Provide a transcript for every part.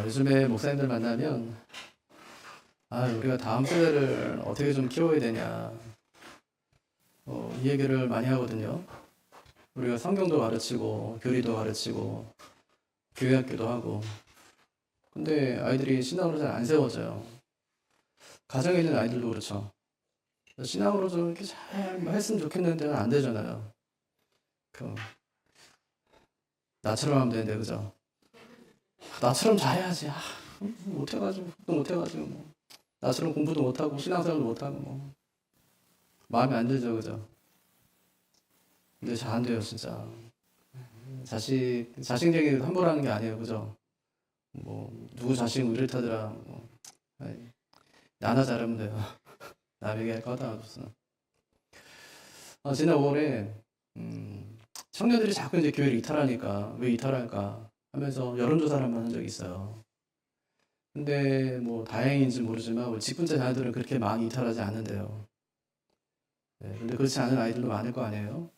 요즘에 목사님들 만나면 우리가 다음 세대를 어떻게 좀 키워야 되냐 이 얘기를 많이 하거든요. 우리가 성경도 가르치고 교리도 가르치고 교회 학교도 하고 근데 아이들이 신앙으로 잘 안 세워져요. 가정에 있는 아이들도 그렇죠. 신앙으로 좀 이렇게 잘 했으면 좋겠는데 안 되잖아요. 그 나처럼 하면 되는데 그죠? 나처럼 잘해야지. 못해가지고 또 못해가지고 뭐. 나처럼 공부도 못하고 신앙생활도 못하고 뭐 마음에 안 들죠, 그죠? 근데 잘 안 돼요, 진짜. 자식에게 함부로하는 게 아니에요, 그죠? 뭐 누구 자식 뭐 이렇다더라. 뭐. 아이, 나나 잘하면 돼요. 남에게 할 거 하다 무슨. 지난 5월에 청년들이 자꾸 이제 교회를 이탈하니까 왜 이탈할까 하면서 여론조사를 한번 한 적이 있어요. 근데 뭐 다행인지 모르지만 우리 직분자 자녀들은 그렇게 많이 이탈하지 않는데요. 네, 근데 그렇지 않은 아이들도 많을 거 아니에요.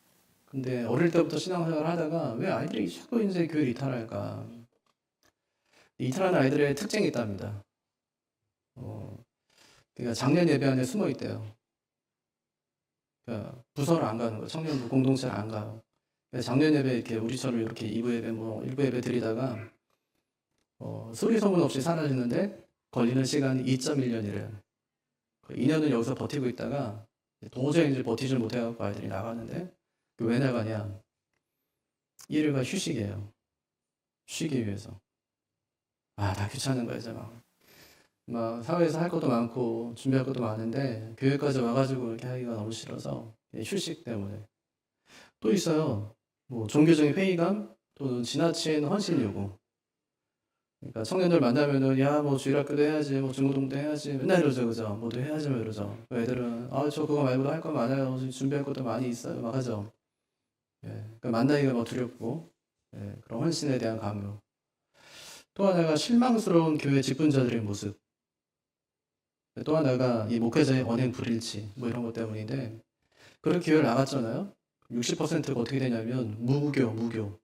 근데 어릴 때부터 신앙생활을 하다가 왜 아이들이 자꾸 이제 교회를 이탈할까? 이탈하는 아이들의 특징이 있답니다. 그러니까 작년 예배 안에 숨어 있대요. 그러니까 부서를 안 가는 거예요. 청년부 공동체를 안 가요. 그러니까 작년 예배 이렇게 우리처럼 이렇게 2부 예배 뭐 1부 예배 드리다가 소리 소문 없이 사라지는데 걸리는 시간이 2.1년이래요. 2년은 여기서 버티고 있다가 도저히 이제 버티질 못해갖고 아이들이 나가는데 왜 나가냐? 일요일가 휴식이에요. 쉬기 위해서. 다 귀찮은 거야, 이제 막 사회에서 할 것도 많고 준비할 것도 많은데 교회까지 와가지고 이렇게 하기가 너무 싫어서 휴식 때문에. 또 있어요. 뭐 종교적인 회의감 또는 지나친 헌신 요구. 그러니까 청년들 만나면은 야 뭐 주일학교도 해야지 뭐 중고등도 해야지 맨날 이러죠, 그죠? 뭐도 해야지 뭐 이러죠. 애들은 저 그거 말고도 할 거 많아요. 준비할 것도 많이 있어요. 막 하죠. 예, 그러니까 만나기가 뭐 두렵고 그런 헌신에 대한 강요. 또 하나가 실망스러운 교회 직분자들의 모습. 또 하나가 이 목회자의 언행 불일치 뭐 이런 것 때문인데 그런 교회를 나갔잖아요. 60%가 어떻게 되냐면 무교.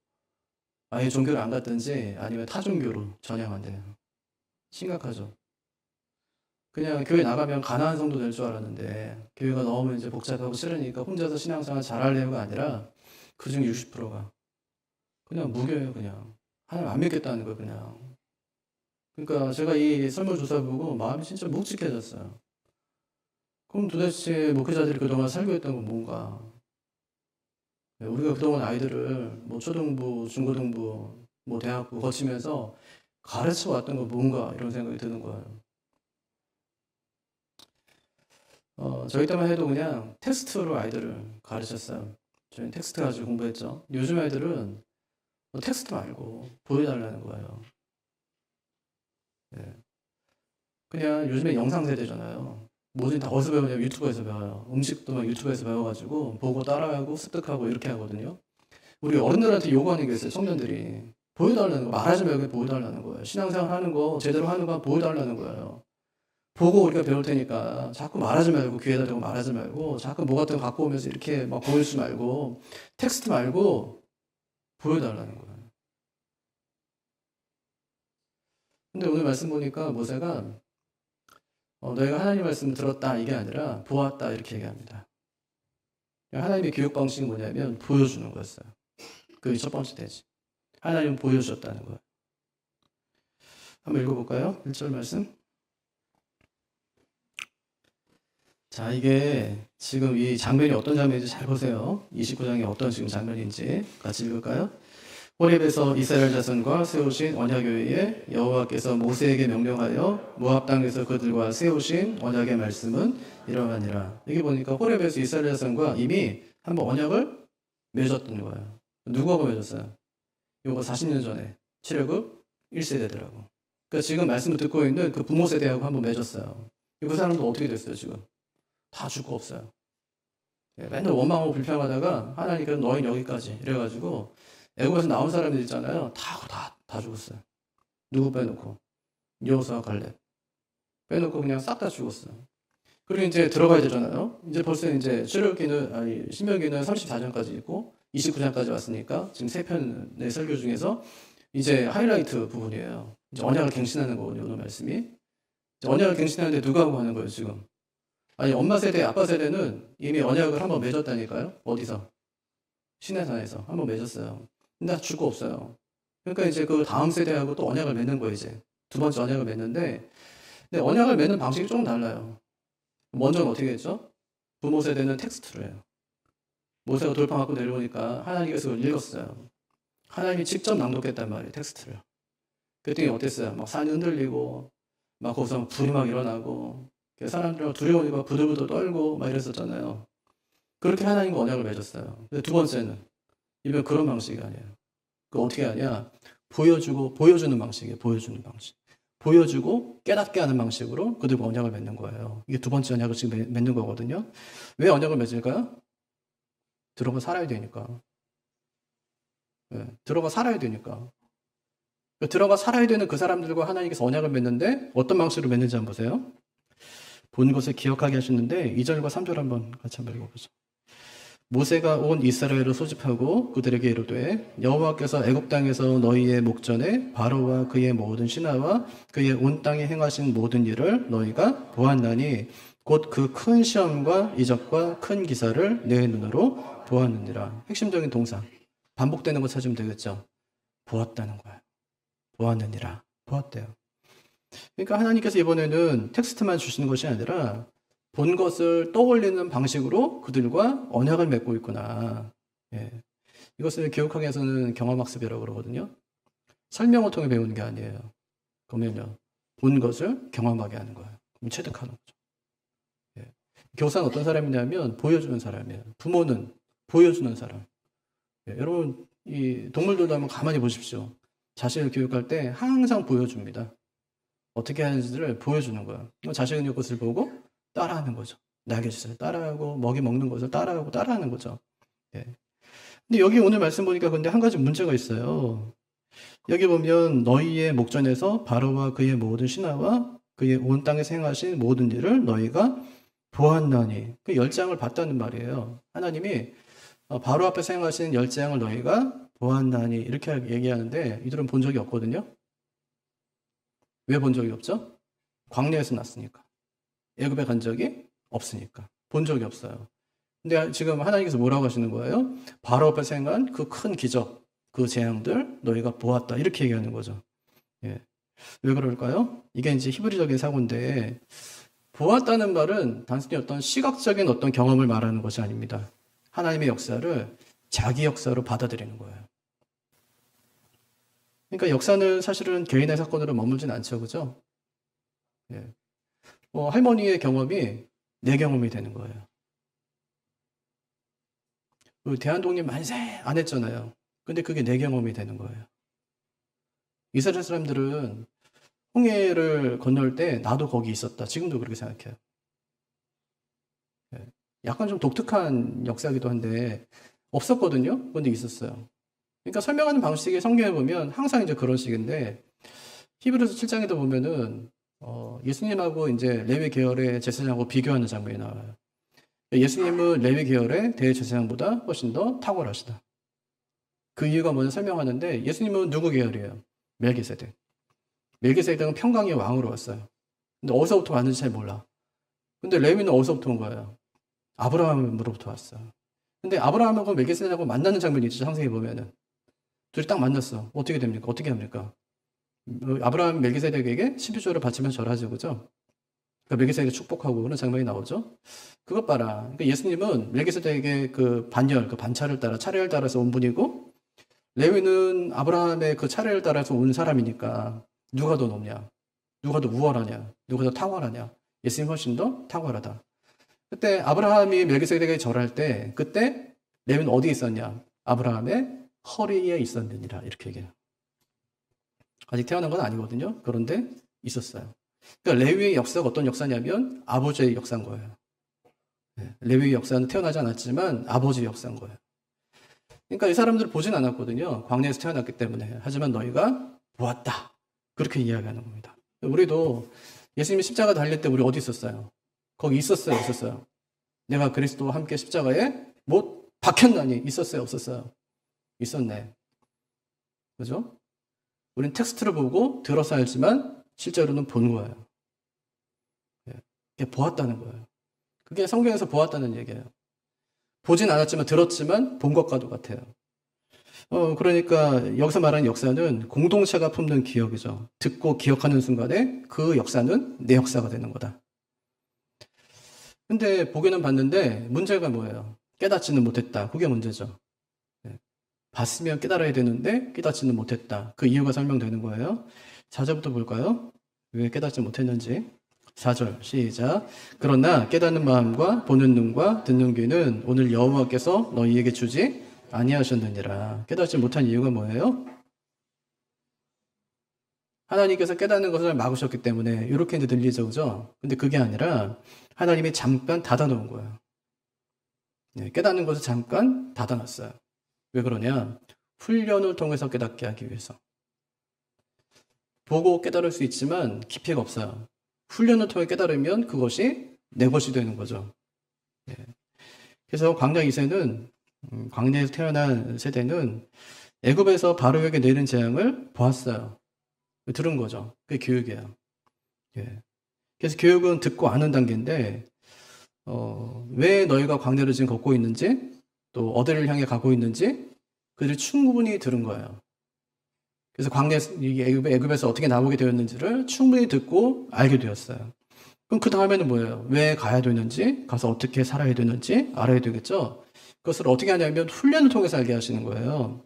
아예 종교를 안 갔든지 아니면 타종교로 전향한대요. 심각하죠. 그냥 교회 나가면 가난한 성도 될 줄 알았는데 교회가 너무 이제 복잡하고 싫으니까 혼자서 신앙생활 잘하려고가 아니라 그중 60%가 그냥 무교예요. 그냥 하나님 안 믿겠다는 거예요. 그냥. 그러니까 제가 이 설문조사 보고 마음이 진짜 묵직해졌어요. 그럼 도대체 목회자들이 그동안 살고 있던 건 뭔가? 우리가 그동안 아이들을 뭐 초등부, 중고등부, 뭐 대학부 거치면서 가르쳐 왔던 건 뭔가 이런 생각이 드는 거예요. 저희 때만 해도 그냥 텍스트로 아이들을 가르쳤어요. 저희는 텍스트 가지고 공부했죠. 요즘 아이들은 텍스트 말고 보여달라는 거예요. 예. 그냥 요즘에 영상 세대잖아요. 뭐든 다 어디서 배우냐면 유튜브에서 배워요. 음식도 막 유튜브에서 배워가지고 보고 따라하고 습득하고 이렇게 하거든요. 우리 어른들한테 요구하는 게 있어요. 청년들이. 보여달라는 거. 말하지 말고 보여달라는 거예요. 신앙생활 하는 거 제대로 하는 거 보여달라는 거예요. 보고 우리가 배울 테니까 자꾸 말하지 말고 귀에다 대고 말하지 말고 자꾸 뭐 같은 거 갖고 오면서 이렇게 막 보여주지 말고 텍스트 말고 보여달라는 거예요. 근데 오늘 말씀 보니까 모세가 너희가 하나님 말씀을 들었다 이게 아니라 보았다 이렇게 얘기합니다. 하나님의 교육 방식이 뭐냐면 보여주는 거였어요. 그게 첫 번째 대지. 하나님은 보여주셨다는 거예요. 한번 읽어볼까요? 1절 말씀. 자, 이게 지금 이 장면이 어떤 장면인지 잘 보세요. 29장이 어떤 지금 장면인지 같이 읽을까요? 호렙에서 이스라엘 자손과 세우신 언약궤에 여호와께서 모세에게 명령하여 모압 땅에서 그들과 세우신 언약의 말씀은 이러하니라. 여기 보니까 호렙에서 이스라엘 자손과 이미 한번 언약을 맺었던 거예요. 누구하고 맺었어요? 이거 40년 전에 출애굽 1세대더라고. 그러니까 지금 말씀을 듣고 있는 그 부모 세대하고 한번 맺었어요. 그 사람도 어떻게 됐어요 지금? 다 죽고 없어요. 맨날 원망하고 불평하다가 하나님께서 너희는 여기까지 이래가지고 애국에서 나온 사람들 있잖아요. 다 죽었어요. 누구 빼놓고 여호수아 갈렙 빼놓고 그냥 싹 다 죽었어요. 그리고 이제 들어가야 되잖아요. 이제 벌써 이제 신명기는 34장까지 있고 29장까지 왔으니까 지금 세 편의 설교 중에서 이제 하이라이트 부분이에요. 이제 언약을 갱신하는 거거든요, 오늘 말씀이. 이제 언약을 갱신하는데 누가 하고 하는 거예요, 지금? 아니, 엄마 세대, 아빠 세대는 이미 언약을 한번 맺었다니까요? 어디서? 시내산에서 한번 맺었어요. 근데 다 줄 거 없어요. 그러니까 이제 그 다음 세대하고 또 언약을 맺는 거예요, 이제. 두 번째 언약을 맺는데, 근데 언약을 맺는 방식이 조금 달라요. 먼저는 어떻게 했죠? 부모 세대는 텍스트로 해요. 모세가 돌판 갖고 내려오니까 하나님께서 그걸 읽었어요. 하나님이 직접 낭독했단 말이에요, 텍스트를. 그랬더니 어땠어요? 막 산이 흔들리고, 막 거기서 막 불이 막 일어나고, 사람들이 두려우니까 부들부들 떨고, 막 이랬었잖아요. 그렇게 하나님과 언약을 맺었어요. 근데 두 번째는, 이번 그런 방식이 아니에요. 그 어떻게 하냐? 보여주는 방식이에요, 보여주는 방식. 보여주고 깨닫게 하는 방식으로 그들과 언약을 맺는 거예요. 이게 두 번째 언약을 지금 맺는 거거든요. 왜 언약을 맺을까요? 들어가 살아야 되니까. 네, 들어가 살아야 되니까. 들어가 살아야 되는 그 사람들과 하나님께서 언약을 맺는데 어떤 방식으로 맺는지 한번 보세요. 본 것을 기억하게 하시는데 2절과 3절 한번 같이 한번 읽어보죠. 모세가 온 이스라엘을 소집하고 그들에게 이르되 여호와께서 애굽 땅에서 너희의 목전에 바로와 그의 모든 신하와 그의 온 땅에 행하신 모든 일을 너희가 보았나니 곧 그 큰 시험과 이적과 큰 기사를 내 눈으로 보았느니라. 핵심적인 동사 반복되는 거 찾으면 되겠죠. 보았다는 거예요. 보았느니라. 보았대요. 그러니까 하나님께서 이번에는 텍스트만 주시는 것이 아니라 본 것을 떠올리는 방식으로 그들과 언약을 맺고 있구나. 예. 이것을 교육학에서는 경험학습이라고 그러거든요. 설명을 통해 배우는 게 아니에요. 그러면요, 본 것을 경험하게 하는 거예요. 그럼 체득하는 거죠. 예. 교사는 어떤 사람이냐면 보여주는 사람이에요. 부모는 보여주는 사람. 예. 여러분, 이 동물들도 한번 가만히 보십시오. 자신을 교육할 때 항상 보여줍니다. 어떻게 하는지를 보여주는 거예요. 자신의 것을 보고 따라하는 거죠. 날개짓을 따라하고 먹이 먹는 것을 따라하고 따라하는 거죠. 예. 근데 여기 오늘 말씀 보니까 근데 한 가지 문제가 있어요. 여기 보면 너희의 목전에서 바로와 그의 모든 신하와 그의 온 땅에서 행하신 모든 일을 너희가 보았나니 그 열장을 봤다는 말이에요. 하나님이 바로 앞에서 행하신 열장을 너희가 보았나니 이렇게 얘기하는데 이들은 본 적이 없거든요. 왜 본 적이 없죠? 광야에서 났으니까. 애굽에 간 적이 없으니까. 본 적이 없어요. 근데 지금 하나님께서 뭐라고 하시는 거예요? 바로 앞에서 행한 그 큰 기적, 그 재앙들 너희가 보았다. 이렇게 얘기하는 거죠. 예. 왜 그럴까요? 이게 이제 히브리적인 사고인데 보았다는 말은 단순히 어떤 시각적인 어떤 경험을 말하는 것이 아닙니다. 하나님의 역사를 자기 역사로 받아들이는 거예요. 그러니까 역사는 사실은 개인의 사건으로 머물진 않죠. 그죠? 예. 할머니의 경험이 내 경험이 되는 거예요. 대한독립 만세 안 했잖아요. 근데 그게 내 경험이 되는 거예요. 이스라엘 사람들은 홍해를 건널 때 나도 거기 있었다. 지금도 그렇게 생각해요. 예. 약간 좀 독특한 역사이기도 한데 없었거든요. 근데 있었어요. 그러니까 설명하는 방식이 성경에 보면 항상 이제 그런 식인데 히브리서 7장에도 보면은 예수님하고 이제 레위 계열의 제사장하고 비교하는 장면이 나와요. 예수님은 레위 계열의 대제사장보다 훨씬 더 탁월하시다. 그 이유가 뭔지 설명하는데 예수님은 누구 계열이에요? 멜기세덱. 멜기세덱은 평강의 왕으로 왔어요. 근데 어디서부터 왔는지 잘 몰라. 근데 레위는 어디서부터 온 거예요? 아브라함으로부터 왔어요. 근데 아브라함하고 멜기세덱하고 만나는 장면이 있죠. 창세기 보면은. 둘이 딱 만났어. 어떻게 됩니까? 어떻게 합니까? 아브라함 멜기세덱에게 11조를 바치면서 절하죠. 그죠? 그러니까 멜기세덱을 축복하고 그런 장면이 나오죠. 그것 봐라. 그러니까 예수님은 멜기세덱의 그 반열, 그 반차를 따라 차례를 따라서 온 분이고 레위는 아브라함의 그 차례를 따라서 온 사람이니까 누가 더 높냐? 누가 더 우월하냐? 누가 더 탁월하냐? 예수님이 훨씬 더 탁월하다. 그때 아브라함이 멜기세덱에게 절할 때 그때 레위는 어디에 있었냐? 아브라함의 허리에 있었느니라 이렇게 얘기해요. 아직 태어난 건 아니거든요. 그런데 있었어요. 그러니까 레위의 역사가 어떤 역사냐면 아버지의 역사인 거예요. 레위의 역사는 태어나지 않았지만 아버지의 역사인 거예요. 그러니까 이 사람들을 보진 않았거든요. 광야에서 태어났기 때문에. 하지만 너희가 보았다. 그렇게 이야기하는 겁니다. 우리도 예수님이 십자가 달릴 때 우리 어디 있었어요? 거기 있었어요, 없었어요? 내가 그리스도와 함께 십자가에 못 박혔나니 있었어요, 없었어요? 있었네. 그죠? 우리는 텍스트를 보고 들어서 알지만 실제로는 본 거예요. 예, 보았다는 거예요. 그게 성경에서 보았다는 얘기예요. 보진 않았지만 들었지만 본 것과도 같아요. 그러니까 여기서 말하는 역사는 공동체가 품는 기억이죠. 듣고 기억하는 순간에 그 역사는 내 역사가 되는 거다. 근데 보기는 봤는데 문제가 뭐예요? 깨닫지는 못했다. 그게 문제죠. 봤으면 깨달아야 되는데 깨닫지는 못했다. 그 이유가 설명되는 거예요. 4절부터 볼까요? 왜 깨닫지 못했는지. 4절 시작. 그러나 깨닫는 마음과 보는 눈과 듣는 귀는 오늘 여호와께서 너희에게 주지 아니하셨느니라. 깨닫지 못한 이유가 뭐예요? 하나님께서 깨닫는 것을 막으셨기 때문에 이렇게 들리죠, 그죠? 근데 그게 아니라 하나님이 잠깐 닫아놓은 거예요. 깨닫는 것을 잠깐 닫아놨어요. 왜 그러냐? 훈련을 통해서 깨닫게 하기 위해서. 보고 깨달을 수 있지만 깊이가 없어요. 훈련을 통해 깨달으면 그것이 내 것이 되는 거죠. 그래서 광야 2세는 광야에서 태어난 세대는 애굽에서 바로에게 내린 재앙을 보았어요. 들은 거죠. 그게 교육이에요. 그래서 교육은 듣고 아는 단계인데 왜 너희가 광야를 지금 걷고 있는지 또 어디를 향해 가고 있는지 그들이 충분히 들은 거예요. 그래서 애굽에서 어떻게 나오게 되었는지를 충분히 듣고 알게 되었어요. 그럼 그 다음에는 뭐예요? 왜 가야 되는지, 가서 어떻게 살아야 되는지 알아야 되겠죠? 그것을 어떻게 하냐면 훈련을 통해서 알게 하시는 거예요.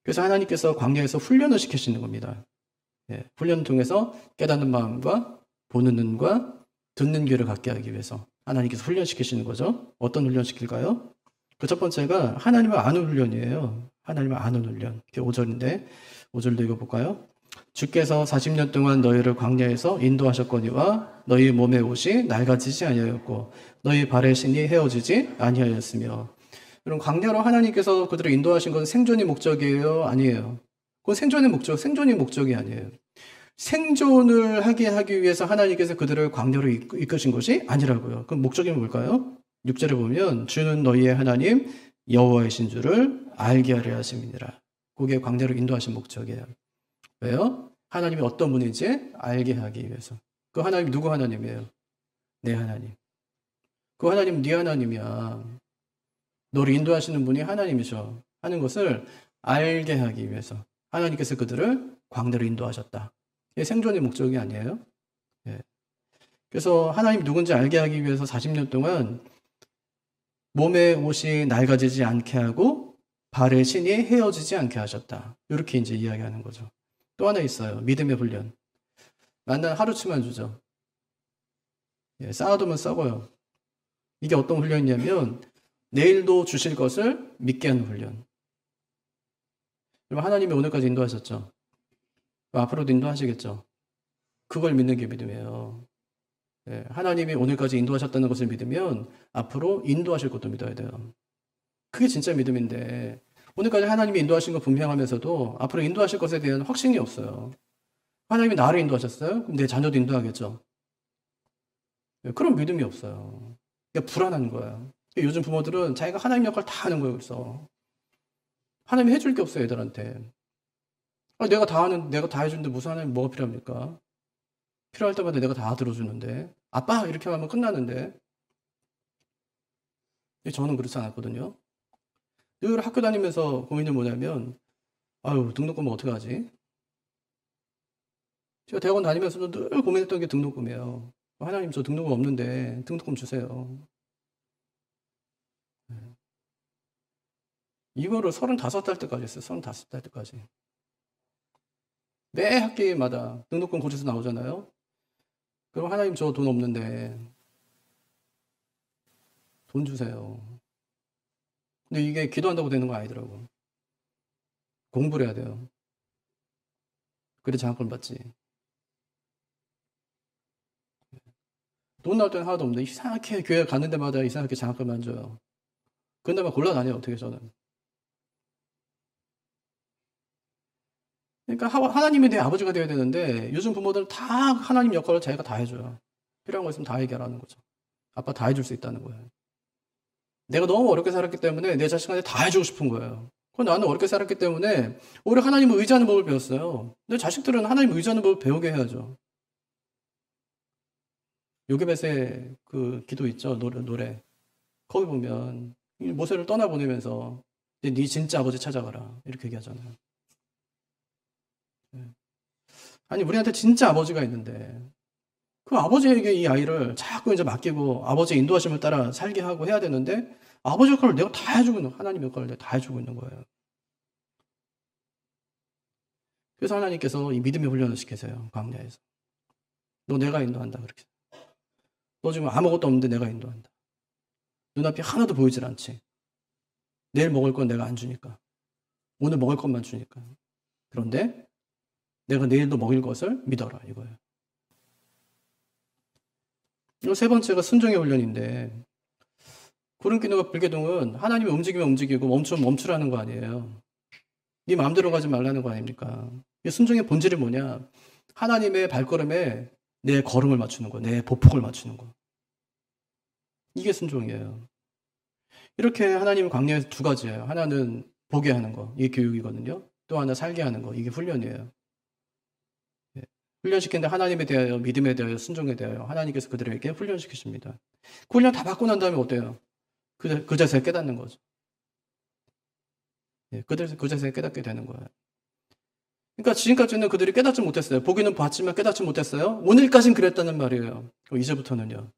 그래서 하나님께서 광야에서 훈련을 시키시는 겁니다. 훈련을 통해서 깨닫는 마음과 보는 눈과 듣는 귀를 갖게 하기 위해서 하나님께서 훈련시키시는 거죠. 어떤 훈련 시킬까요? 그 첫 번째가 하나님을 아는 훈련이에요. 하나님을 아는 훈련. 5절인데 5절도 읽어볼까요? 주께서 40년 동안 너희를 광야에서 인도하셨거니와 너희 몸의 옷이 낡아지지 아니하였고 너희 발의 신이 헤어지지 아니하였으며. 여러분, 광야로 하나님께서 그들을 인도하신 것은 생존이 목적이에요? 아니에요. 그건 생존이 목적이 아니에요. 생존을 하기 위해서 하나님께서 그들을 광야로 이끄신 것이 아니라고요. 그럼 목적이 뭘까요? 6절에 보면 주는 너희의 하나님 여호와이신 줄을 알게 하려 하심이니라. 그게 광야로 인도하신 목적이에요. 왜요? 하나님이 어떤 분인지 알게 하기 위해서. 그 하나님 누구 하나님이에요? 내 하나님. 그 하나님 네 하나님이야. 너를 인도하시는 분이 하나님이셔. 하는 것을 알게 하기 위해서 하나님께서 그들을 광야로 인도하셨다. 이게 생존의 목적이 아니에요. 그래서 하나님 누군지 알게 하기 위해서 40년 동안 몸의 옷이 낡아지지 않게 하고 발의 신이 헤어지지 않게 하셨다. 이렇게 이제 이야기하는 거죠. 또 하나 있어요. 믿음의 훈련. 만난 하루치만 주죠. 쌓아두면 썩어요. 이게 어떤 훈련이냐면 내일도 주실 것을 믿게 하는 훈련. 하나님이 오늘까지 인도하셨죠. 앞으로도 인도하시겠죠. 그걸 믿는 게 믿음이에요. 하나님이 오늘까지 인도하셨다는 것을 믿으면 앞으로 인도하실 것도 믿어야 돼요. 그게 진짜 믿음인데 오늘까지 하나님이 인도하신 거 분명하면서도 앞으로 인도하실 것에 대한 확신이 없어요. 하나님이 나를 인도하셨어요? 그럼 내 자녀도 인도하겠죠. 그런 믿음이 없어요. 그러니까 불안한 거예요. 요즘 부모들은 자기가 하나님 역할 다 하는 거예요. 그래서 하나님이 해줄 게 없어요, 애들한테. 내가 다 해주는데 무슨 하나님 뭐가 필요합니까? 필요할 때마다 내가 다 들어주는데 아빠 이렇게 하면 끝나는데. 저는 그렇지 않았거든요. 늘 학교 다니면서 고민이 뭐냐면 등록금 어떻게 하지? 제가 대학원 다니면서도 늘 고민했던 게 등록금이에요. 하나님 저 등록금 없는데 등록금 주세요. 이거를 35살 때까지 했어요. 35살 때까지. 매 학기마다 등록금 고지서 나오잖아요. 그럼 하나님 저 돈 없는데 돈 주세요. 근데 이게 기도한다고 되는 거 아니더라고. 공부를 해야 돼요. 그래 장학금 받지. 돈 나올 때는 하나도 없는데 이상하게 교회 가는 데마다 이상하게 장학금 안 줘요. 그런데만 골라다녀요. 어떻게 저는. 그러니까 하나님이 내 아버지가 되어야 되는데 요즘 부모들은 다 하나님 역할을 자기가 다 해줘요. 필요한 거 있으면 다 해결하는 거죠. 아빠 다 해줄 수 있다는 거예요. 내가 너무 어렵게 살았기 때문에 내 자식한테 다 해주고 싶은 거예요. 그건 나는 어렵게 살았기 때문에 오히려 하나님을 의지하는 법을 배웠어요. 근데 자식들은 하나님을 의지하는 법을 배우게 해야죠. 요게벳의 그 기도 있죠. 노래. 거기 보면 모세를 떠나보내면서 네 진짜 아버지 찾아가라 이렇게 얘기하잖아요. 아니 우리한테 진짜 아버지가 있는데 그 아버지에게 이 아이를 자꾸 이제 맡기고 아버지의 인도하심을 따라 살게 하고 해야 되는데 아버지 역할을 내가 다 해주고 있는 하나님 역할을 내가 다 해주고 있는 거예요. 그래서 하나님께서 이 믿음의 훈련을 시키세요. 광야에서. 너 내가 인도한다 그렇게. 너 지금 아무것도 없는데 내가 인도한다. 눈앞이 하나도 보이질 않지. 내일 먹을 건 내가 안 주니까. 오늘 먹을 것만 주니까. 그런데 내가 내일도 먹일 것을 믿어라 이거예요. 그리고 세 번째가 순종의 훈련인데 구름기둥과 불기둥은 하나님의 움직이면 움직이고 멈추면 멈추라는 거 아니에요. 네 마음대로 가지 말라는 거 아닙니까? 순종의 본질이 뭐냐? 하나님의 발걸음에 내 걸음을 맞추는 거, 내 보폭을 맞추는 거. 이게 순종이에요. 이렇게 하나님은 광야에서 두 가지예요. 하나는 보게 하는 거, 이게 교육이거든요. 또 하나 살게 하는 거, 이게 훈련이에요. 훈련시키는데 하나님에 대하여, 믿음에 대하여, 순종에 대하여 하나님께서 그들에게 훈련시키십니다. 그 훈련 다 받고 난 다음에 어때요? 그 자세에 깨닫는 거죠. 그 자세에 깨닫게 되는 거예요. 그러니까 지금까지는 그들이 깨닫지 못했어요. 보기는 봤지만 깨닫지 못했어요. 오늘까진 그랬다는 말이에요. 이제부터는요.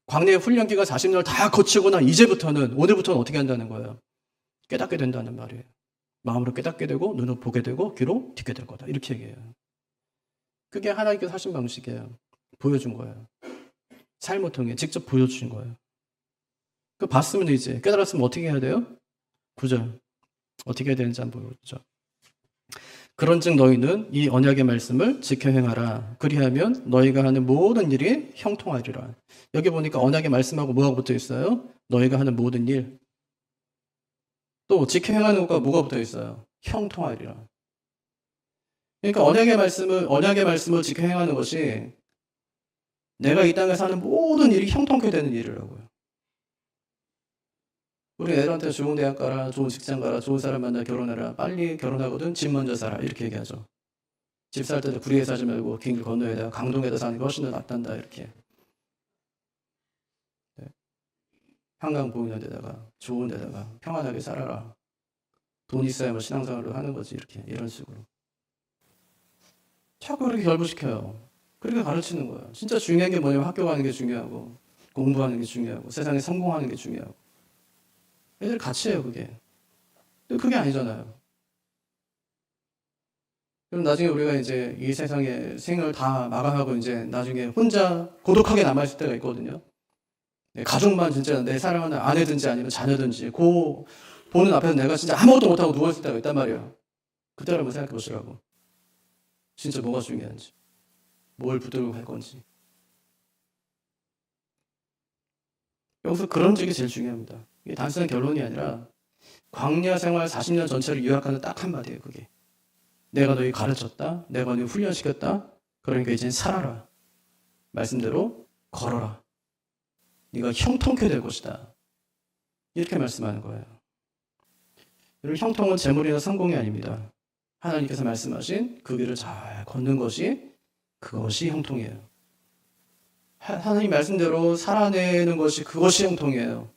광야의 훈련기가 40년을 다 거치거나 이제부터는 오늘부터는 어떻게 한다는 거예요. 깨닫게 된다는 말이에요. 마음으로 깨닫게 되고 눈으로 보게 되고 귀로 듣게 될 거다. 이렇게 얘기해요. 그게 하나님께서 하신 방식이에요. 보여준 거예요. 삶을 통해 직접 보여주신 거예요. 그 봤으면 이제 깨달았으면 어떻게 해야 돼요? 9절. 어떻게 해야 되는지 한번 보여주죠. 그런즉 너희는 이 언약의 말씀을 지켜 행하라. 그리하면 너희가 하는 모든 일이 형통하리라. 여기 보니까 언약의 말씀하고 뭐가 붙어 있어요? 너희가 하는 모든 일. 또 지켜 행하는 것과 뭐가 붙어 있어요? 형통하리라. 그러니까 언약의 말씀을 지켜 행하는 것이 내가 이 땅에서 하는 모든 일이 형통케 되는 일이라고요. 우리 애들한테 좋은 대학 가라, 좋은 직장 가라, 좋은 사람 만나 결혼해라, 빨리 결혼하거든 집 먼저 살아 이렇게 얘기하죠. 집 살 때도 구리에 사지 말고 길 건너에다가 강동에다 사는 게 훨씬 더 낫단다 이렇게. 네. 한강 보이는 데다가 좋은 데다가 평안하게 살아라. 돈 있어야 뭐 신앙생활을 하는 거지 이렇게 이런 식으로. 자꾸 그렇게 결부시켜요. 그렇게 가르치는 거예요. 진짜 중요한 게 뭐냐면 학교 가는 게 중요하고 공부하는 게 중요하고 세상에 성공하는 게 중요하고 애들 같이 해요 그게. 근데 그게 아니잖아요. 그럼 나중에 우리가 이제 이 세상에 생을 다 마감하고 이제 나중에 혼자 고독하게 남아있을 때가 있거든요. 가족만 진짜 내 사랑하는 아내든지 아니면 자녀든지 그 보는 앞에서 내가 진짜 아무것도 못하고 누워있을 때가 있단 말이에요. 그때를 한번 생각해 보시라고. 진짜 뭐가 중요한지. 뭘 붙들고 갈 건지. 여기서 그런 적이 제일 중요합니다. 이게 단순한 결론이 아니라 광야 생활 40년 전체를 요약하는 딱 한마디예요. 그게. 내가 너희 가르쳤다. 내가 너희 훈련시켰다. 그러니까 이제 살아라. 말씀대로 걸어라. 네가 형통케 될 것이다. 이렇게 말씀하는 거예요. 여러분 형통은 재물이나 성공이 아닙니다. 하나님께서 말씀하신 그 길을 잘 걷는 것이 그것이 형통이에요. 하나님 말씀대로 살아내는 것이 그것이 형통이에요.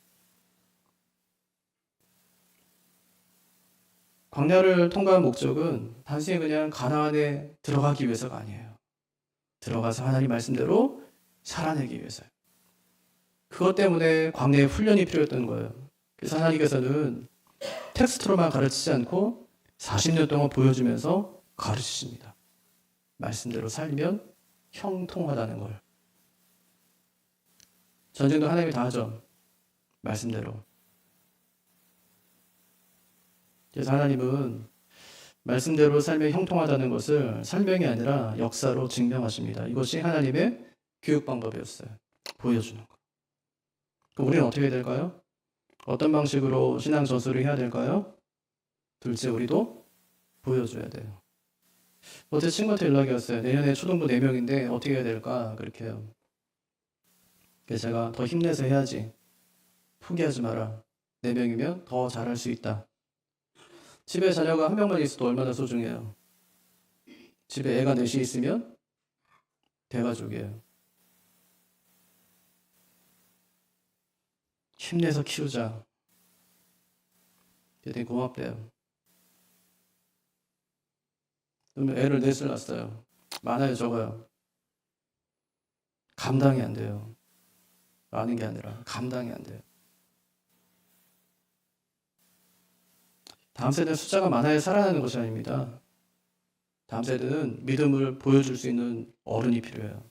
광야를 통과한 목적은 단순히 그냥 가나안에 들어가기 위해서가 아니에요. 들어가서 하나님 말씀대로 살아내기 위해서요. 그것 때문에 광야의 훈련이 필요했던 거예요. 그래서 하나님께서는 텍스트로만 가르치지 않고 40년 동안 보여주면서 가르치십니다. 말씀대로 살면 형통하다는 걸. 전쟁도 하나님이 다 하죠. 말씀대로. 그래서 하나님은 말씀대로 살면 형통하다는 것을 설명이 아니라 역사로 증명하십니다. 이것이 하나님의 교육 방법이었어요. 보여주는 거. 그럼 우리는 어떻게 해야 될까요? 어떤 방식으로 신앙 전수를 해야 될까요? 둘째, 우리도 보여줘야 돼요. 어제 친구한테 연락이 왔어요. 내년에 초등부 4명인데 어떻게 해야 될까? 그렇게 해요. 그래서 제가 더 힘내서 해야지. 포기하지 마라. 4명이면 더 잘할 수 있다. 집에 자녀가 한 명만 있어도 얼마나 소중해요. 집에 애가 넷이 있으면 대가족이에요. 힘내서 키우자. 되게 고맙대요. 그러면 애를 넷을 낳았어요. 많아요, 적어요? 감당이 안 돼요. 많은 게 아니라 감당이 안 돼요. 다음 세대는 숫자가 많아야 살아나는 것이 아닙니다. 다음 세대는 믿음을 보여줄 수 있는 어른이 필요해요.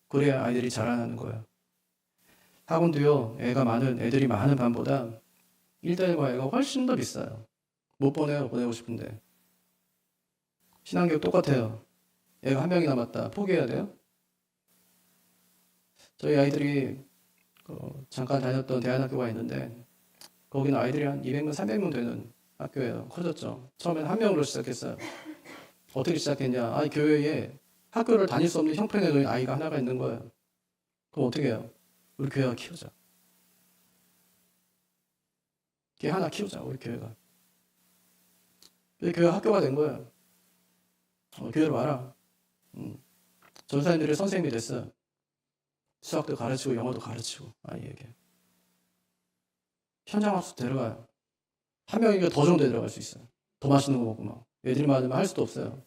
그래야 아이들이 자라나는 거예요. 학원도요, 애들이 많은 반보다 1대1 과외가 훨씬 더 비싸요. 못 보내요, 보내고 싶은데. 신앙교육 똑같아요. 애가 한 명이 남았다. 포기해야 돼요? 저희 아이들이 잠깐 다녔던 대안학교가 있는데, 거기는 아이들이 한 200명, 300명 되는 학교예요. 커졌죠. 처음엔 한 명으로 시작했어요. 어떻게 시작했냐? 교회에 학교를 다닐 수 없는 형편에 놓인 아이가 하나가 있는 거예요. 그럼 어떻게 해요? 우리 교회가 키우자. 걔 하나 키우자, 우리 교회가. 교회가 학교가 된 거예요. 교회로 와라. 전사님들이 선생님이 됐어요. 수학도 가르치고 영어도 가르치고 아이에게. 현장 학습 데려가요. 한 명이면 더 좋은 데 데려갈 수 있어요. 더 맛있는 거 먹고 막. 애들이 많으면 할 수도 없어요.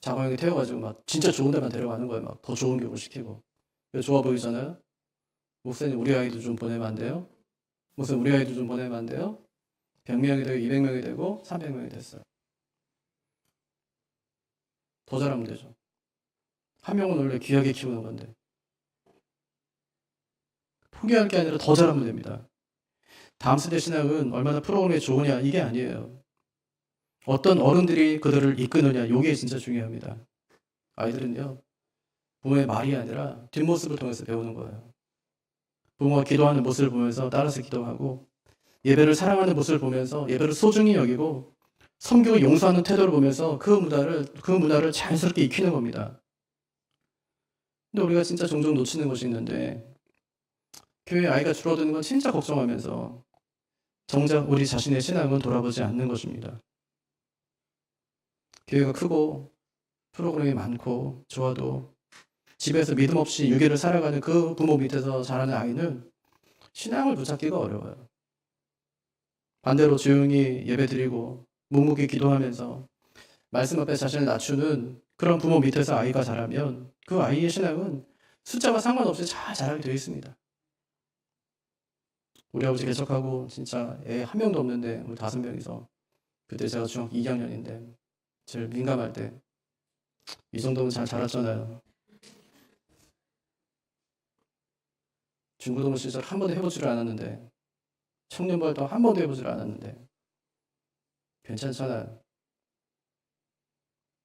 자가용에 태워가지고 막 진짜 좋은 데만 데려가는 거예요. 막 더 좋은 교육을 시키고. 좋아 보이잖아요. 목사님 우리 아이도 좀 보내면 안 돼요? 목사님 우리 아이도 좀 보내면 안 돼요? 100명이 되고 200명이 되고 300명이 됐어요. 더 잘하면 되죠. 한 명은 원래 귀하게 키우는 건데. 포기할 게 아니라 더 잘하면 됩니다. 다음 세대 신앙은 얼마나 프로그램이 좋으냐 이게 아니에요. 어떤 어른들이 그들을 이끄느냐 이게 진짜 중요합니다. 아이들은요. 부모의 말이 아니라 뒷모습을 통해서 배우는 거예요. 부모가 기도하는 모습을 보면서 따라서 기도하고 예배를 사랑하는 모습을 보면서 예배를 소중히 여기고 섬기고 용서하는 태도를 보면서 그 문화를 자연스럽게 익히는 겁니다. 근데 우리가 진짜 종종 놓치는 것이 있는데 교회 아이가 줄어드는 건 진짜 걱정하면서 정작 우리 자신의 신앙은 돌아보지 않는 것입니다. 교회가 크고 프로그램이 많고 좋아도 집에서 믿음 없이 유괴를 살아가는 그 부모 밑에서 자라는 아이는 신앙을 붙잡기가 어려워요. 반대로 조용히 예배드리고 묵묵히 기도하면서 말씀 앞에 자신을 낮추는 그런 부모 밑에서 아이가 자라면 그 아이의 신앙은 숫자와 상관없이 잘 자라게 되어 있습니다. 우리 아버지 개척하고 진짜 애 한 명도 없는데 우리 5명이서 그때 제가 중학교 2학년인데 제일 민감할 때 이 정도면 잘 자랐잖아요. 중고등부 시절 한 번도 해보지를 않았는데 청년부활동 한 번도 해보지를 않았는데 괜찮잖아요.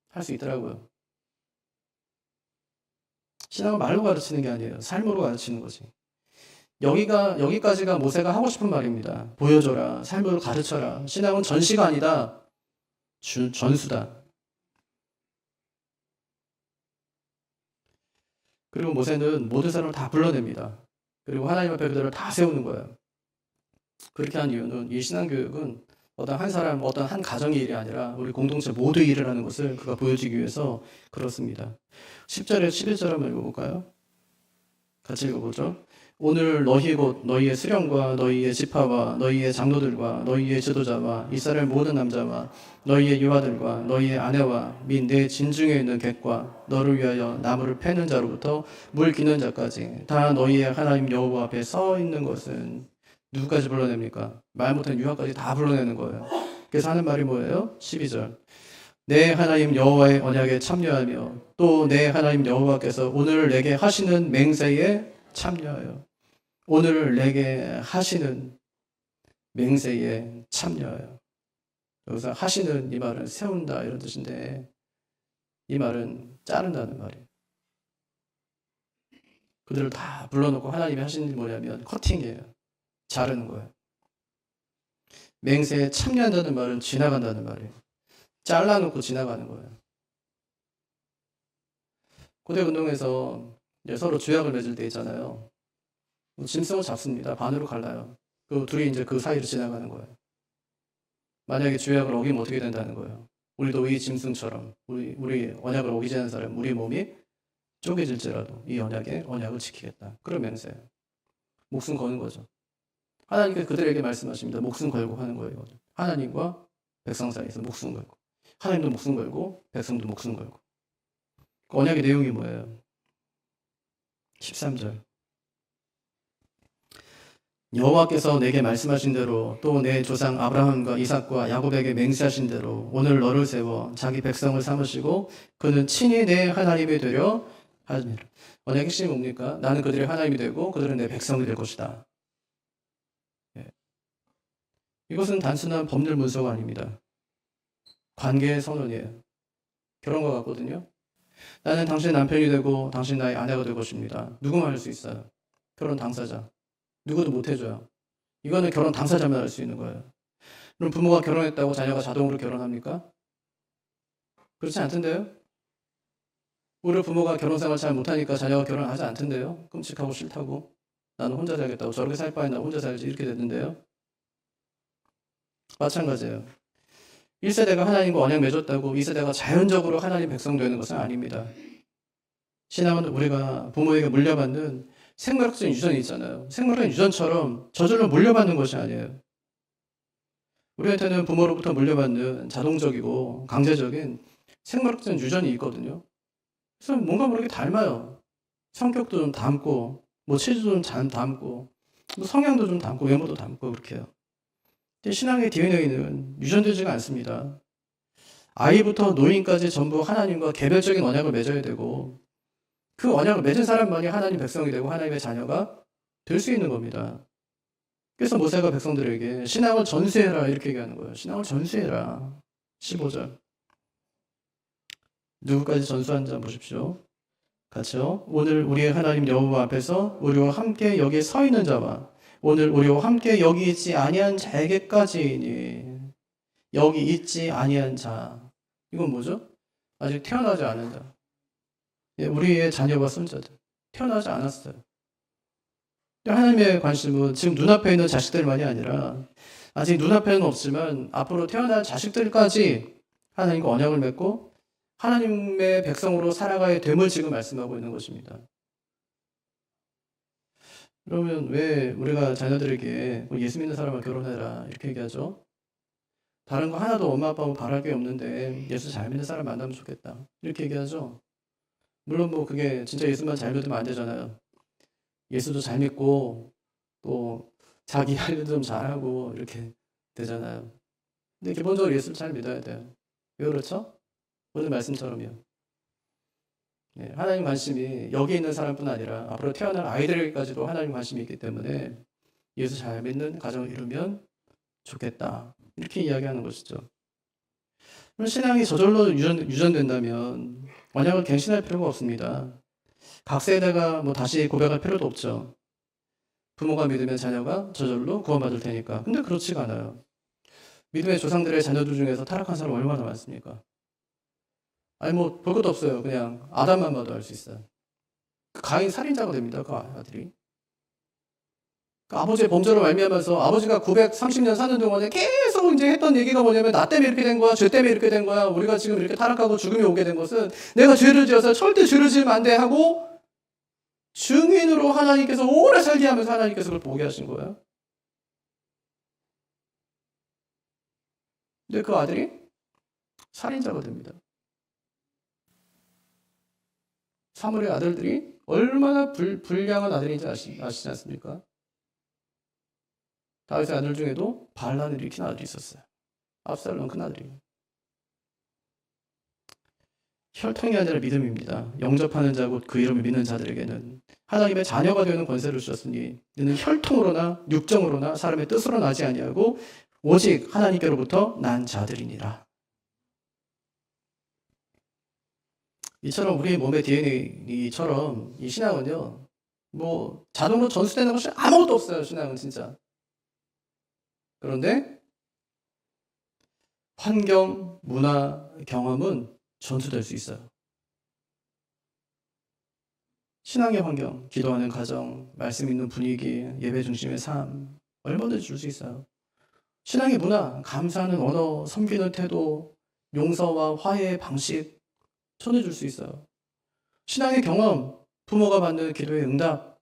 할 수 있더라고요. 신앙은 말로 가르치는 게 아니에요. 삶으로 가르치는 거지. 여기까지가 모세가 하고 싶은 말입니다. 보여줘라. 삶으로 가르쳐라. 신앙은 전시가 아니다. 전수다. 그리고 모세는 모든 사람을 다 불러냅니다. 그리고 하나님 앞에 그들을 다 세우는 거예요. 그렇게 한 이유는 이 신앙교육은 어떤 한 사람, 어떤 한 가정의 일이 아니라 우리 공동체 모두의 일이라는 것을 그가 보여주기 위해서 그렇습니다. 10절에 11절 한번 읽어볼까요? 같이 읽어보죠. 오늘 너희 곧 너희의 수령과 너희의 지파와 너희의 장로들과 너희의 지도자와 이스라엘 모든 남자와 너희의 유아들과 너희의 아내와 및 내 진중에 있는 객과 너를 위하여 나무를 패는 자로부터 물 기는 자까지 다 너희의 하나님 여호와 앞에 서 있는 것은 누구까지 불러냅니까? 말 못한 유아까지 다 불러내는 거예요. 그래서 하는 말이 뭐예요? 12절. 내 하나님 여호와의 언약에 참여하며 또 내 하나님 여호와께서 오늘 내게 하시는 맹세에 참여하여 오늘 내게 하시는 맹세에 참여하여. 여기서 하시는 이 말은 세운다 이런 뜻인데 이 말은 자른다는 말이에요. 그들을 다 불러놓고 하나님이 하시는 일이 뭐냐면 커팅이에요. 자르는 거예요. 맹세에 참여한다는 말은 지나간다는 말이에요. 잘라놓고 지나가는 거예요. 고대 운동에서 서로 주약을 맺을 때 있잖아요. 짐승을 잡습니다. 반으로 갈라요. 그 둘이 이제 그 사이로 지나가는 거예요. 만약에 주약을 어기면 어떻게 된다는 거예요? 우리도 이 짐승처럼 우리 언약을 어기지 않은 사람 우리 몸이 쪼개질지라도 이 언약을 지키겠다. 그런 맹세예요. 목숨 거는 거죠. 하나님께서 그들에게 말씀하십니다. 목숨 걸고 하는 거예요. 하나님과 백성 사이에서 목숨 걸고. 하나님도 목숨 걸고 백성도 목숨 걸고. 그 언약의 내용이 뭐예요? 13절. 여호와께서 내게 말씀하신 대로 또 내 조상 아브라함과 이삭과 야곱에게 맹세하신 대로 오늘 너를 세워 자기 백성을 삼으시고 그는 친히 내 하나님이 되려 하니라. 언약의 핵심이 뭡니까? 나는 그들의 하나님이 되고 그들은 내 백성이 될 것이다. 예. 이것은 단순한 법률 문서가 아닙니다. 관계의 선언이에요. 결혼과 같거든요. 나는 당신의 남편이 되고 당신 나의 아내가 될 것입니다. 누구만 할 수 있어요. 결혼 당사자. 누구도 못 해줘요. 이거는 결혼 당사자만 할 수 있는 거예요. 그럼 부모가 결혼했다고 자녀가 자동으로 결혼합니까? 그렇지 않던데요? 오히려 부모가 결혼 생활 잘 못하니까 자녀가 결혼하지 않던데요? 끔찍하고 싫다고. 나는 혼자 살겠다고. 저렇게 살 바에 나 혼자 살지. 이렇게 되는데요. 마찬가지예요. 1세대가 하나님과 언약 맺었다고 2세대가 자연적으로 하나님 백성 되는 것은 아닙니다. 신앙은 우리가 부모에게 물려받는 생물학적인 유전이 있잖아요. 생물학적인 유전처럼 저절로 물려받는 것이 아니에요. 우리한테는 부모로부터 물려받는 자동적이고 강제적인 생물학적인 유전이 있거든요. 그래서 뭔가 모르게 닮아요. 성격도 좀 닮고, 뭐 체질도 좀 닮고, 뭐 성향도 좀 닮고, 외모도 닮고 그렇게요. 근데 신앙의 DNA는 유전되지가 않습니다. 아이부터 노인까지 전부 하나님과 개별적인 언약을 맺어야 되고 그 언약을 맺은 사람만이 하나님 백성이 되고 하나님의 자녀가 될 수 있는 겁니다. 그래서 모세가 백성들에게 신앙을 전수해라 이렇게 얘기하는 거예요. 신앙을 전수해라. 15절. 누구까지 전수한 자 보십시오. 같이요. 오늘 우리의 하나님 여호와 앞에서 우리와 함께 여기 서 있는 자와 오늘 우리와 함께 여기 있지 아니한 자에게까지니 여기 있지 아니한 자. 이건 뭐죠? 아직 태어나지 않은 자. 우리의 자녀와 손자들. 태어나지 않았어요. 하나님의 관심은 지금 눈앞에 있는 자식들만이 아니라 아직 눈앞에는 없지만 앞으로 태어날 자식들까지 하나님과 언약을 맺고 하나님의 백성으로 살아가야 됨을 지금 말씀하고 있는 것입니다. 그러면 왜 우리가 자녀들에게 예수 믿는 사람을 결혼해라 이렇게 얘기하죠? 다른 거 하나도 엄마 아빠하고 바랄 게 없는데 예수 잘 믿는 사람 만나면 좋겠다 이렇게 얘기하죠? 물론 뭐 그게 진짜 예수만 잘 믿으면 안 되잖아요. 예수도 잘 믿고 또 자기 할 일도 좀 잘하고 이렇게 되잖아요. 근데 기본적으로 예수를 잘 믿어야 돼요. 왜 그렇죠? 오늘 말씀처럼요. 예, 하나님 관심이 여기 있는 사람뿐 아니라 앞으로 태어날 아이들에게까지도 하나님 관심이 있기 때문에 예수 잘 믿는 가정을 이루면 좋겠다. 이렇게 이야기하는 것이죠. 그럼 신앙이 저절로 유전된다면 언약을 갱신할 필요가 없습니다. 각 세대가 뭐 다시 고백할 필요도 없죠. 부모가 믿으면 자녀가 저절로 구원받을 테니까. 근데 그렇지가 않아요. 믿음의 조상들의 자녀들 중에서 타락한 사람 얼마나 많습니까? 아니 뭐 볼 것도 없어요. 그냥 아담만 봐도 알 수 있어요. 가인 살인자가 됩니다. 그 아들이. 그 아버지의 범죄로 말미암아서 아버지가 930년 사는 동안에 계속 이제 했던 얘기가 뭐냐면 나 때문에 이렇게 된 거야. 죄 때문에 이렇게 된 거야. 우리가 지금 이렇게 타락하고 죽음이 오게 된 것은 내가 죄를 지어서 절대 죄를 지으면 안 돼 하고 증인으로 하나님께서 오래 살게 하면서 하나님께서 그걸 보게 하신 거예요. 근데 그 아들이 살인자가 됩니다. 사물의 아들들이 얼마나 불량한 아들인지 아시지 않습니까? 다윗의 아들 중에도 반란을 일으킨 아들이 있었어요. 압살롬 큰아들이. 혈통이 아니라 믿음입니다. 영접하는 자 곧 그 이름을 믿는 자들에게는 하나님의 자녀가 되는 권세를 주셨으니 너는 혈통으로나 육정으로나 사람의 뜻으로 나지 아니하고 오직 하나님께로부터 난 자들이니라. 이처럼 우리 몸의 DNA처럼 이 신앙은요, 뭐 자동으로 전수되는 것이 아무것도 없어요. 신앙은 진짜. 그런데 환경, 문화, 경험은 전수될 수 있어요. 신앙의 환경, 기도하는 가정, 말씀 있는 분위기, 예배 중심의 삶 얼마든지 줄 수 있어요. 신앙의 문화, 감사하는 언어, 섬기는 태도, 용서와 화해의 방식 전해줄 수 있어요. 신앙의 경험, 부모가 받는 기도의 응답,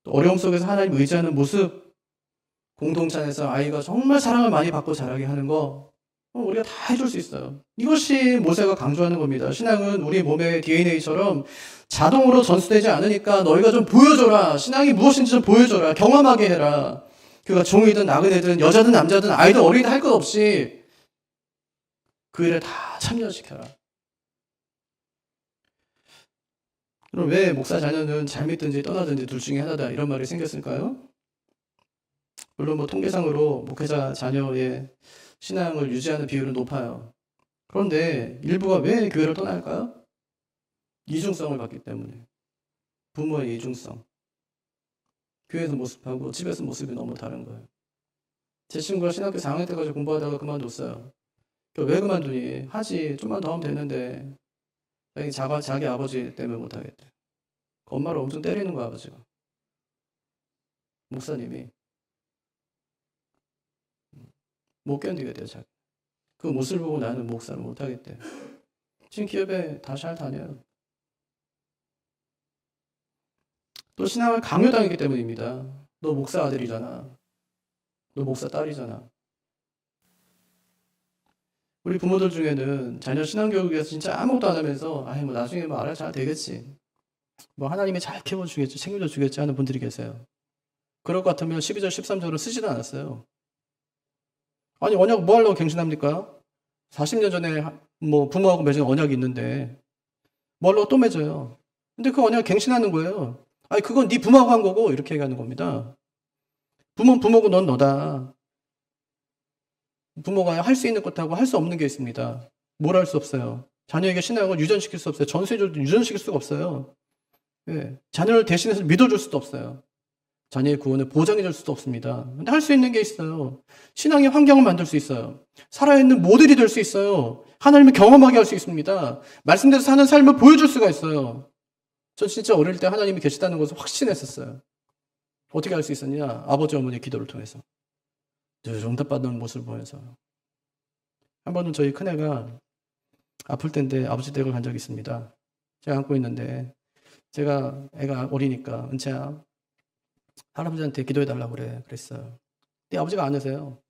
또 어려움 속에서 하나님 의지하는 모습, 공동체 안에서 아이가 정말 사랑을 많이 받고 자라게 하는 거 우리가 다 해줄 수 있어요. 이것이 모세가 강조하는 겁니다. 신앙은 우리 몸의 DNA처럼 자동으로 전수되지 않으니까 너희가 좀 보여줘라. 신앙이 무엇인지 좀 보여줘라. 경험하게 해라. 그가 종이든 나그네든 여자든 남자든 아이든 어린이든 할 것 없이 그 일에 다 참여시켜라. 그럼 왜 목사 자녀는 잘 믿든지 떠나든지 둘 중에 하나다 이런 말이 생겼을까요? 물론 뭐 통계상으로 목회자 자녀의 신앙을 유지하는 비율은 높아요. 그런데 일부가 왜 교회를 떠날까요? 이중성을 받기 때문에. 부모의 이중성. 교회에서 모습하고 집에서 모습이 너무 다른 거예요. 제 친구가 신학교 4학년 때까지 공부하다가 그만뒀어요. 왜 그만두니? 하지. 좀만 더 하면 되는데. 자기 아버지 때문에 못하겠대. 엄마를 엄청 때리는 거야, 아버지가. 목사님이. 못 견디겠대요, 자기. 그 모습을 보고 나는 목사를 못하겠대. 지금 기업에 다 잘 다녀요. 또 신앙을 강요당했기 때문입니다. 너 목사 아들이잖아. 너 목사 딸이잖아. 우리 부모들 중에는 자녀 신앙교육에서 진짜 아무것도 안 하면서 뭐 나중에 뭐 알아 잘 되겠지. 뭐 하나님이 잘 키워주겠지, 챙겨줘 주겠지 하는 분들이 계세요. 그럴 것 같으면 12절, 13절을 쓰지도 않았어요. 아니 언약 뭐 하려고 갱신합니까? 40년 전에 뭐 부모하고 맺은 언약이 있는데 뭐 하려고 또 맺어요. 근데 그 언약을 갱신하는 거예요. 아니 그건 네 부모하고 한 거고 이렇게 얘기하는 겁니다. 부모는 부모고 넌 너다. 부모가 할 수 있는 것하고 할 수 없는 게 있습니다. 뭘 할 수 없어요. 자녀에게 신앙을 유전시킬 수 없어요. 전세조도 유전시킬 수가 없어요. 예. 자녀를 대신해서 믿어줄 수도 없어요. 자녀의 구원을 보장해줄 수도 없습니다. 근데 할 수 있는 게 있어요. 신앙의 환경을 만들 수 있어요. 살아있는 모델이 될 수 있어요. 하나님을 경험하게 할 수 있습니다. 말씀대로 사는 삶을 보여줄 수가 있어요. 전 진짜 어릴 때 하나님이 계시다는 것을 확신했었어요. 어떻게 할 수 있었냐? 아버지 어머니의 기도를 통해서. 늘 응답받는 모습을 보면서. 한 번은 저희 큰애가 아플 때인데 아버지 댁을 간 적이 있습니다. 제가 안고 있는데 제가 애가 어리니까 은채야 할아버지한테 기도해달라고 그랬어요. 근데 아버지가 안 하세요.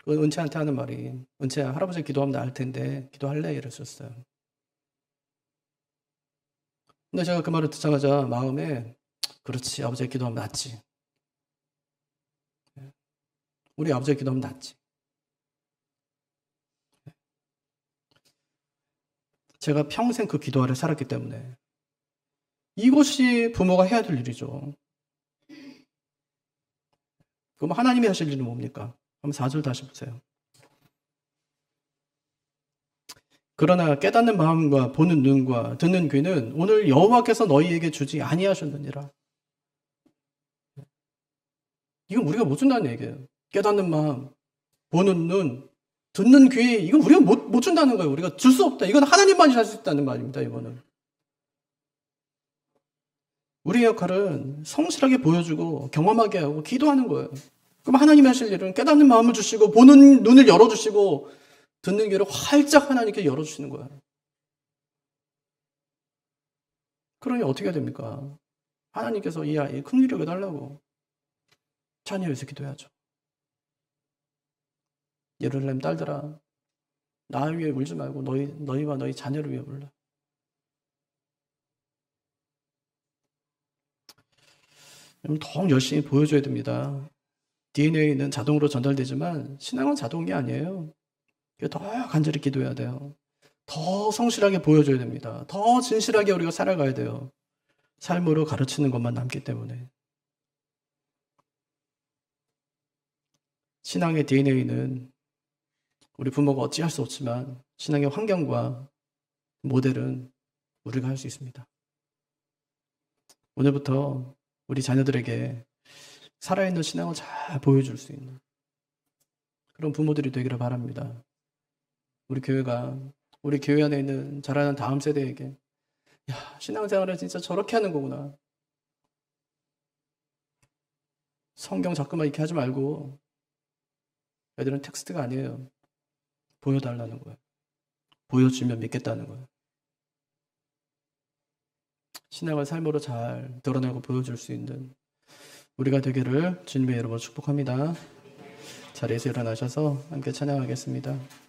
은채한테 하는 말이 은채야 할아버지 기도하면 나을 텐데 기도할래? 이랬었어요. 근데 제가 그 말을 듣자마자 마음에 그렇지 아버지의 기도하면 낫지. 우리 아버지의 기도하면 낫지. 제가 평생 그 기도 아래 살았기 때문에 이것이 부모가 해야 될 일이죠. 그럼 하나님이 하실 일은 뭡니까? 한번 4절 다시 보세요. 그러나 깨닫는 마음과 보는 눈과 듣는 귀는 오늘 여호와께서 너희에게 주지 아니하셨느니라. 이건 우리가 못 준다는 얘기예요. 깨닫는 마음, 보는 눈, 듣는 귀, 이건 우리가 못 준다는 거예요. 우리가 줄 수 없다. 이건 하나님만이 할 수 있다는 말입니다. 이거는. 우리의 역할은 성실하게 보여주고 경험하게 하고 기도하는 거예요. 그럼 하나님이 하실 일은 깨닫는 마음을 주시고 보는 눈을 열어주시고 듣는 귀를 활짝 하나님께 열어주시는 거예요. 그러니 어떻게 해야 됩니까? 하나님께서 이 아이 큰 위력을 달라고 자녀 위해서 기도해야죠. 예루살렘 딸들아 나 위해 울지 말고 너희와 너희 자녀를 위해 울라. 더 열심히 보여줘야 됩니다. DNA는 자동으로 전달되지만 신앙은 자동이 아니에요. 더 간절히 기도해야 돼요. 더 성실하게 보여줘야 됩니다. 더 진실하게 우리가 살아가야 돼요. 삶으로 가르치는 것만 남기 때문에. 신앙의 DNA는 우리 부모가 어찌할 수 없지만 신앙의 환경과 모델은 우리가 할 수 있습니다. 오늘부터 우리 자녀들에게 살아있는 신앙을 잘 보여줄 수 있는 그런 부모들이 되기를 바랍니다. 우리 교회 안에 있는 자라는 다음 세대에게 야, 신앙생활을 진짜 저렇게 하는 거구나. 성경 자꾸만 이렇게 하지 말고 애들은 텍스트가 아니에요. 보여달라는 거예요. 보여주면 믿겠다는 거예요. 신앙을 삶으로 잘 드러내고 보여줄 수 있는 우리가 되기를 주님의 이름으로 축복합니다. 자리에서 일어나셔서 함께 찬양하겠습니다.